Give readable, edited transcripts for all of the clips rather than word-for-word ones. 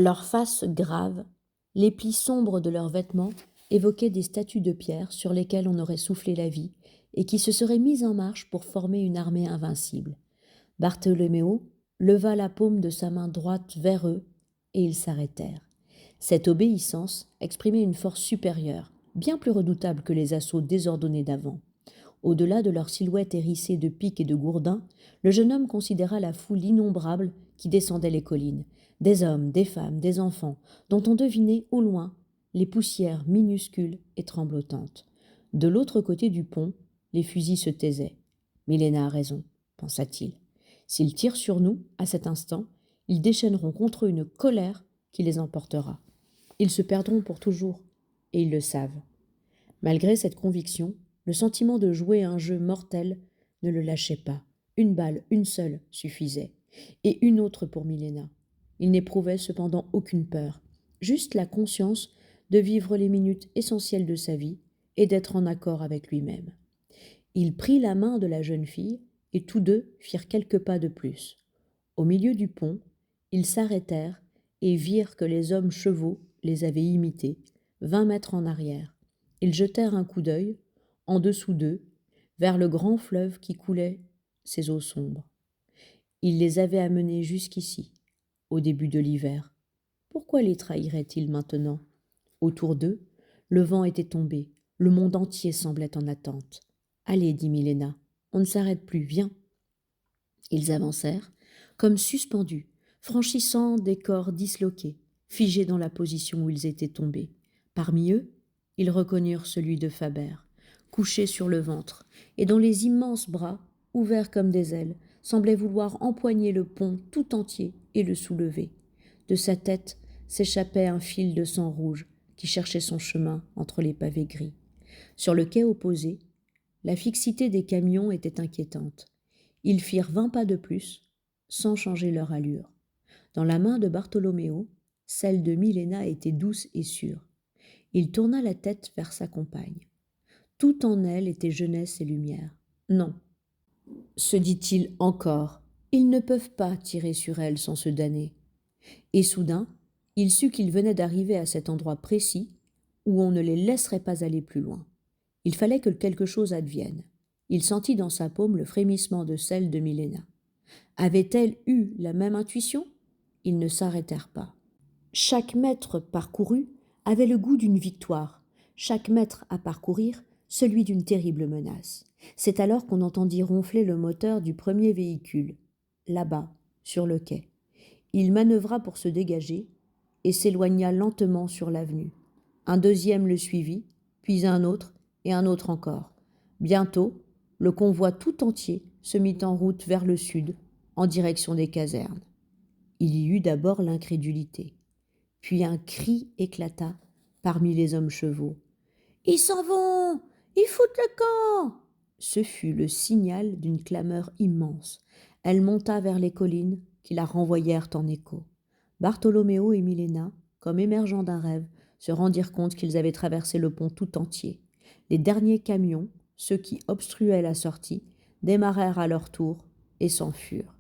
Leurs faces graves, les plis sombres de leurs vêtements évoquaient des statues de pierre sur lesquelles on aurait soufflé la vie et qui se seraient mises en marche pour former une armée invincible. Bartholoméo leva la paume de sa main droite vers eux et ils s'arrêtèrent. Cette obéissance exprimait une force supérieure, bien plus redoutable que les assauts désordonnés d'avant. Au-delà de leur silhouette hérissée de piques et de gourdins, le jeune homme considéra la foule innombrable qui descendait les collines, des hommes, des femmes, des enfants, dont on devinait au loin les poussières minuscules et tremblotantes. De l'autre côté du pont, les fusils se taisaient. Milena a raison, pensa-t-il. S'ils tirent sur nous, à cet instant, ils déchaîneront contre eux une colère qui les emportera. Ils se perdront pour toujours, et ils le savent. Malgré cette conviction, le sentiment de jouer un jeu mortel ne le lâchait pas. Une balle, une seule, suffisait. Et une autre pour Milena. Il n'éprouvait cependant aucune peur, juste la conscience de vivre les minutes essentielles de sa vie et d'être en accord avec lui-même. Il prit la main de la jeune fille et tous deux firent quelques pas de plus. Au milieu du pont, ils s'arrêtèrent et virent que les hommes chevaux les avaient imités, 20 mètres en arrière. Ils jetèrent un coup d'œil, en dessous d'eux, vers le grand fleuve qui coulait ses eaux sombres. Il les avait amenés jusqu'ici, au début de l'hiver. Pourquoi les trahirait-il maintenant? Autour d'eux, le vent était tombé, le monde entier semblait en attente. « Allez, dit Milena, on ne s'arrête plus, viens. » Ils avancèrent, comme suspendus, franchissant des corps disloqués, figés dans la position où ils étaient tombés. Parmi eux, ils reconnurent celui de Faber, couché sur le ventre, et dont les immenses bras, ouverts comme des ailes, semblaient vouloir empoigner le pont tout entier et le soulever. De sa tête s'échappait un fil de sang rouge qui cherchait son chemin entre les pavés gris. Sur le quai opposé, la fixité des camions était inquiétante. Ils firent 20 pas de plus, sans changer leur allure. Dans la main de Bartholoméo, celle de Milena était douce et sûre. Il tourna la tête vers sa compagne. Tout en elle était jeunesse et lumière. Non, se dit-il encore, ils ne peuvent pas tirer sur elle sans se damner. Et soudain, il sut qu'il venait d'arriver à cet endroit précis où on ne les laisserait pas aller plus loin. Il fallait que quelque chose advienne. Il sentit dans sa paume le frémissement de celle de Milena. Avait-elle eu la même intuition? Ils ne s'arrêtèrent pas. Chaque mètre parcouru avait le goût d'une victoire, chaque mètre à parcourir celui d'une terrible menace. C'est alors qu'on entendit ronfler le moteur du premier véhicule, là-bas, sur le quai. Il manœuvra pour se dégager et s'éloigna lentement sur l'avenue. Un deuxième le suivit, puis un autre et un autre encore. Bientôt, le convoi tout entier se mit en route vers le sud, en direction des casernes. Il y eut d'abord l'incrédulité. Puis un cri éclata parmi les hommes chevaux. « Ils s'en vont! Ils foutent le camp !» Ce fut le signal d'une clameur immense. Elle monta vers les collines qui la renvoyèrent en écho. Bartholoméo et Milena, comme émergeant d'un rêve, se rendirent compte qu'ils avaient traversé le pont tout entier. Les derniers camions, ceux qui obstruaient la sortie, démarrèrent à leur tour et s'enfurent.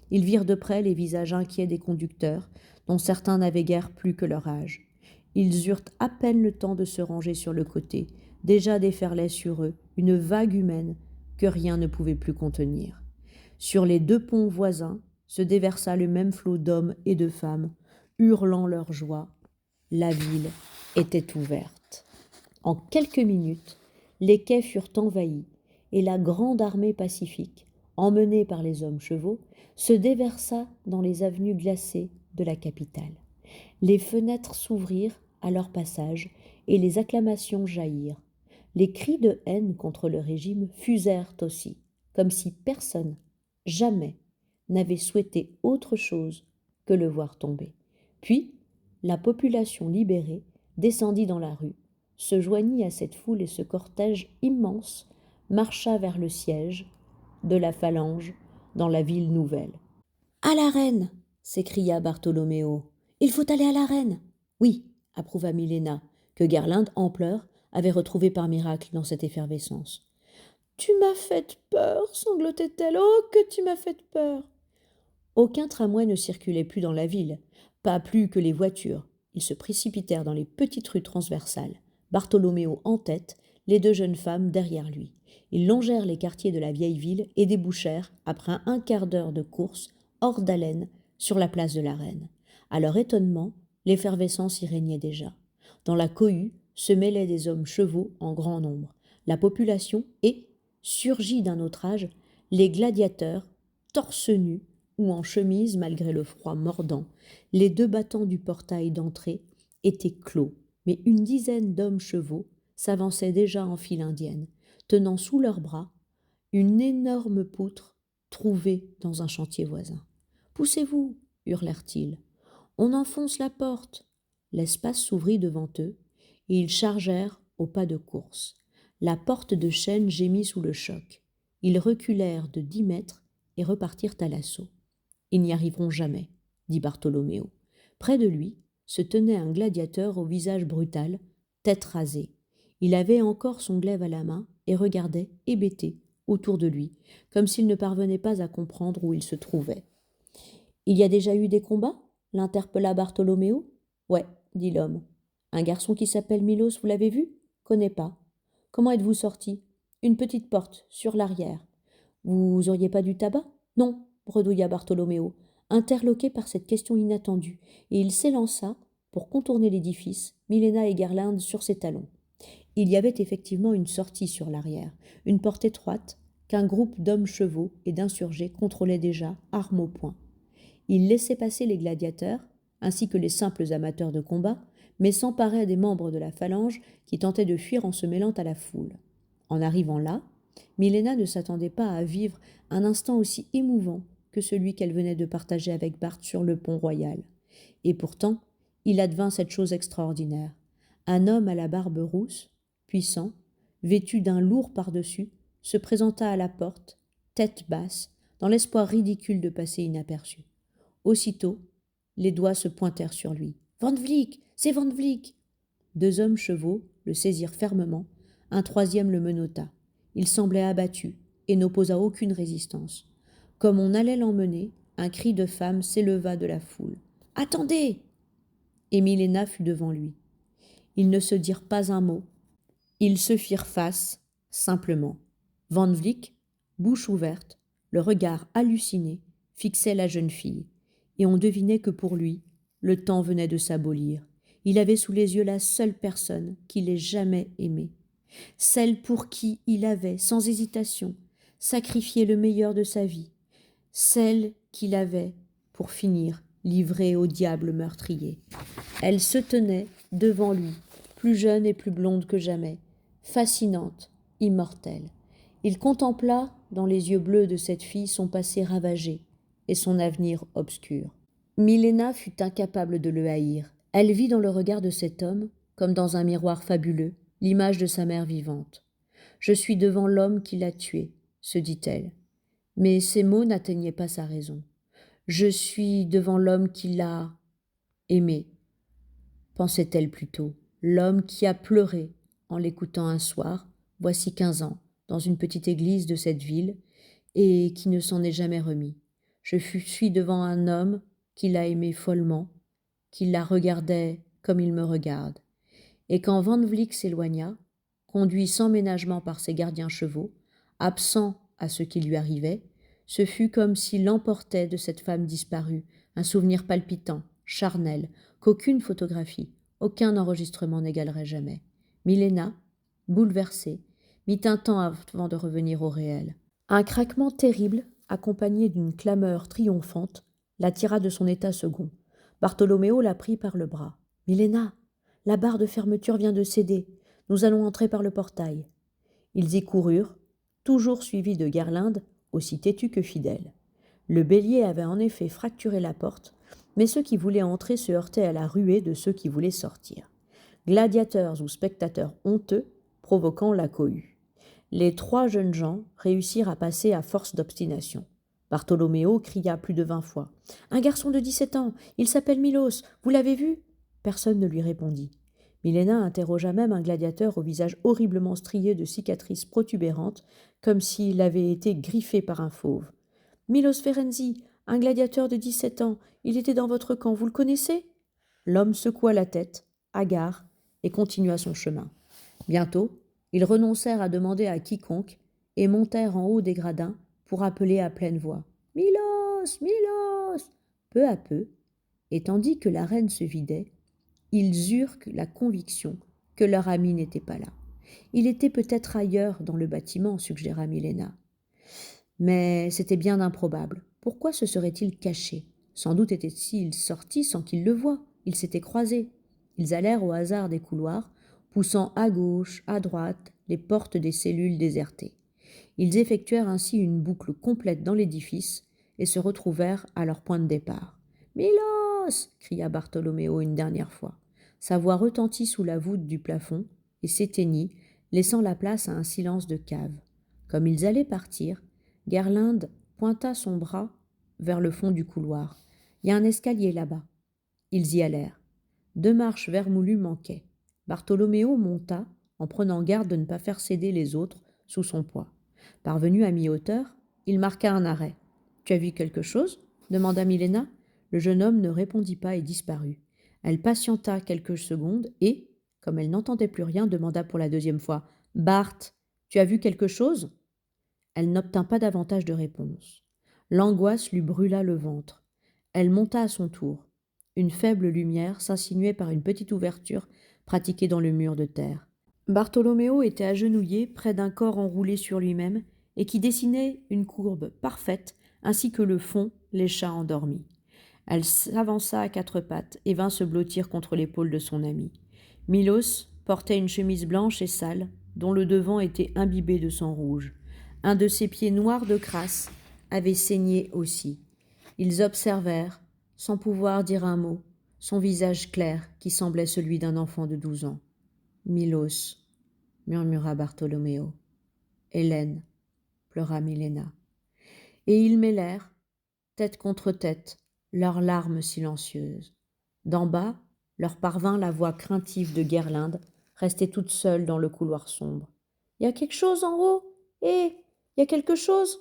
Ils virent de près les visages inquiets des conducteurs, dont certains n'avaient guère plus que leur âge. Ils eurent à peine le temps de se ranger sur le côté. Déjà déferlait sur eux une vague humaine que rien ne pouvait plus contenir. Sur les deux ponts voisins se déversa le même flot d'hommes et de femmes, hurlant leur joie. La ville était ouverte. En quelques minutes, les quais furent envahis et la grande armée pacifique, emmenée par les hommes chevaux, se déversa dans les avenues glacées de la capitale. Les fenêtres s'ouvrirent à leur passage et les acclamations jaillirent. Les cris de haine contre le régime fusèrent aussi, comme si personne, jamais, n'avait souhaité autre chose que le voir tomber. Puis, la population libérée descendit dans la rue, se joignit à cette foule et ce cortège immense marcha vers le siège de la phalange dans la ville nouvelle. « À l'arène !» s'écria Bartholoméo. « Il faut aller à l'arène !»« Oui !» approuva Milena, que Garlinde, en pleurs, avait retrouvée par miracle dans cette effervescence. « Tu m'as fait peur !» sanglotait-elle. « Oh, que tu m'as fait peur !» Aucun tramway ne circulait plus dans la ville. Pas plus que les voitures. Ils se précipitèrent dans les petites rues transversales, Bartholoméo en tête, les deux jeunes femmes derrière lui. Ils longèrent les quartiers de la vieille ville et débouchèrent, après un quart d'heure de course, hors d'haleine, sur la place de la Reine. À leur étonnement, l'effervescence y régnait déjà. Dans la cohue se mêlaient des hommes chevaux en grand nombre, la population et, surgis d'un autre âge, les gladiateurs, torse nus ou en chemise malgré le froid mordant. Les deux battants du portail d'entrée étaient clos, mais une dizaine d'hommes chevaux s'avançaient déjà en file indienne, tenant sous leurs bras une énorme poutre trouvée dans un chantier voisin. « Poussez-vous » hurlèrent-ils. « On enfonce la porte !» L'espace s'ouvrit devant eux, et ils chargèrent au pas de course. La porte de chêne gémit sous le choc. Ils reculèrent de 10 mètres et repartirent à l'assaut. « Ils n'y arriveront jamais », dit Bartholoméo. Près de lui se tenait un gladiateur au visage brutal, tête rasée. Il avait encore son glaive à la main et regardait, hébété, autour de lui, comme s'il ne parvenait pas à comprendre où il se trouvait. « Il y a déjà eu des combats » l'interpella Bartholoméo. « Ouais, » dit l'homme. « Un garçon qui s'appelle Milos, vous l'avez vu ? Connais pas. Comment êtes-vous sorti ? Une petite porte, sur l'arrière. Vous auriez pas du tabac ? Non, bredouilla Bartholoméo, interloqué par cette question inattendue, et il s'élança, pour contourner l'édifice, Milena et Garlinde sur ses talons. Il y avait effectivement une sortie sur l'arrière, une porte étroite, qu'un groupe d'hommes chevaux et d'insurgés contrôlait déjà, armes au poing. Il laissait passer les gladiateurs, ainsi que les simples amateurs de combat, mais s'emparait des membres de la phalange qui tentaient de fuir en se mêlant à la foule. En arrivant là, Milena ne s'attendait pas à vivre un instant aussi émouvant que celui qu'elle venait de partager avec Bart sur le pont royal. Et pourtant, il advint cette chose extraordinaire. Un homme à la barbe rousse, puissant, vêtu d'un lourd par-dessus, se présenta à la porte, tête basse, dans l'espoir ridicule de passer inaperçu. Aussitôt, les doigts se pointèrent sur lui. « Van Vliet, c'est Van Vliet !» 2 hommes chevaux le saisirent fermement, un troisième le menotta. Il semblait abattu et n'opposa aucune résistance. Comme on allait l'emmener, un cri de femme s'éleva de la foule. « Attendez !» Et Milena fut devant lui. Ils ne se dirent pas un mot. Ils se firent face, simplement. Van Vliet, bouche ouverte, le regard halluciné, fixait la jeune fille. Et on devinait que pour lui, le temps venait de s'abolir. Il avait sous les yeux la seule personne qu'il ait jamais aimée. Celle pour qui il avait, sans hésitation, sacrifié le meilleur de sa vie. Celle qu'il avait, pour finir, livrée au diable meurtrier. Elle se tenait devant lui, plus jeune et plus blonde que jamais, fascinante, immortelle. Il contempla, dans les yeux bleus de cette fille, son passé ravagé et son avenir obscur. Milena fut incapable de le haïr. Elle vit dans le regard de cet homme, comme dans un miroir fabuleux, l'image de sa mère vivante. « Je suis devant l'homme qui l'a tuée », se dit-elle. Mais ces mots n'atteignaient pas sa raison. « Je suis devant l'homme qui l'a aimée », pensait-elle plutôt. L'homme qui a pleuré en l'écoutant un soir, voici 15 ans, dans une petite église de cette ville, et qui ne s'en est jamais remis. Je suis devant un homme qui l'a aimée follement, qui la regardait comme il me regarde. Et quand Van Vliet s'éloigna, conduit sans ménagement par ses gardiens chevaux, absent à ce qui lui arrivait, ce fut comme s'il emportait de cette femme disparue un souvenir palpitant, charnel, qu'aucune photographie, aucun enregistrement n'égalerait jamais. Milena, bouleversée, mit un temps avant de revenir au réel. Un craquement terrible, accompagné d'une clameur triomphante, la tira de son état second. Bartholoméo la prit par le bras. « Milena, la barre de fermeture vient de céder. Nous allons entrer par le portail. » Ils y coururent, toujours suivis de Garlinde, aussi têtu que fidèle. Le bélier avait en effet fracturé la porte, mais ceux qui voulaient entrer se heurtaient à la ruée de ceux qui voulaient sortir. Gladiateurs ou spectateurs honteux, provoquant la cohue. Les 3 jeunes gens réussirent à passer à force d'obstination. Bartholoméo cria plus de 20 fois. « Un garçon de 17 ans, il s'appelle Milos, vous l'avez vu ?» Personne ne lui répondit. Milena interrogea même un gladiateur au visage horriblement strié de cicatrices protubérantes, comme s'il avait été griffé par un fauve. « Milos Ferenzi, Un gladiateur de 17 ans. Il était dans votre camp, vous le connaissez » L'homme secoua la tête, hagard, et continua son chemin. Bientôt, ils renoncèrent à demander à quiconque et montèrent en haut des gradins pour appeler à pleine voix. « Milos, Milos !» Peu à peu, et tandis que l'arène se vidait, ils eurent la conviction que leur ami n'était pas là. Il était peut-être ailleurs dans le bâtiment, suggéra Milena. Mais c'était bien improbable. Pourquoi se serait-il caché? Sans doute était-il sorti sans qu'ils le voient. Ils s'étaient croisés. Ils allèrent au hasard des couloirs, poussant à gauche, à droite, les portes des cellules désertées. Ils effectuèrent ainsi une boucle complète dans l'édifice et se retrouvèrent à leur point de départ. « Milos !» cria Bartholoméo une dernière fois. Sa voix retentit sous la voûte du plafond et s'éteignit, laissant la place à un silence de cave. Comme ils allaient partir, Gerlinde pointa son bras vers le fond du couloir. « Il y a un escalier là-bas. » Ils y allèrent. 2 marches vermoulues manquaient. Bartholoméo monta, en prenant garde de ne pas faire céder les autres sous son poids. Parvenu à mi-hauteur, il marqua un arrêt. « Tu as vu quelque chose ?» demanda Milena. Le jeune homme ne répondit pas et disparut. Elle patienta quelques secondes et, comme elle n'entendait plus rien, demanda pour la 2e fois. « Bart, tu as vu quelque chose ?» Elle n'obtint pas davantage de réponse. L'angoisse lui brûla le ventre. Elle monta à son tour. Une faible lumière s'insinuait par une petite ouverture pratiquée dans le mur de terre. Bartholoméo était agenouillé près d'un corps enroulé sur lui-même et qui dessinait une courbe parfaite ainsi que le fond, les chats endormis. Elle s'avança à 4 pattes et vint se blottir contre l'épaule de son ami. Milos portait une chemise blanche et sale dont le devant était imbibé de sang rouge. Un de ses pieds noirs de crasse avait saigné aussi. Ils observèrent, sans pouvoir dire un mot, son visage clair qui semblait celui d'un enfant de 12 ans. « Milos » murmura Bartholoméo. « Hélène » pleura Milena. Et ils mêlèrent, tête contre tête, leurs larmes silencieuses. D'en bas, leur parvint la voix craintive de Gerlinde, restée toute seule dans le couloir sombre. « Il y a quelque chose en haut ? Hé, il y a quelque chose ?»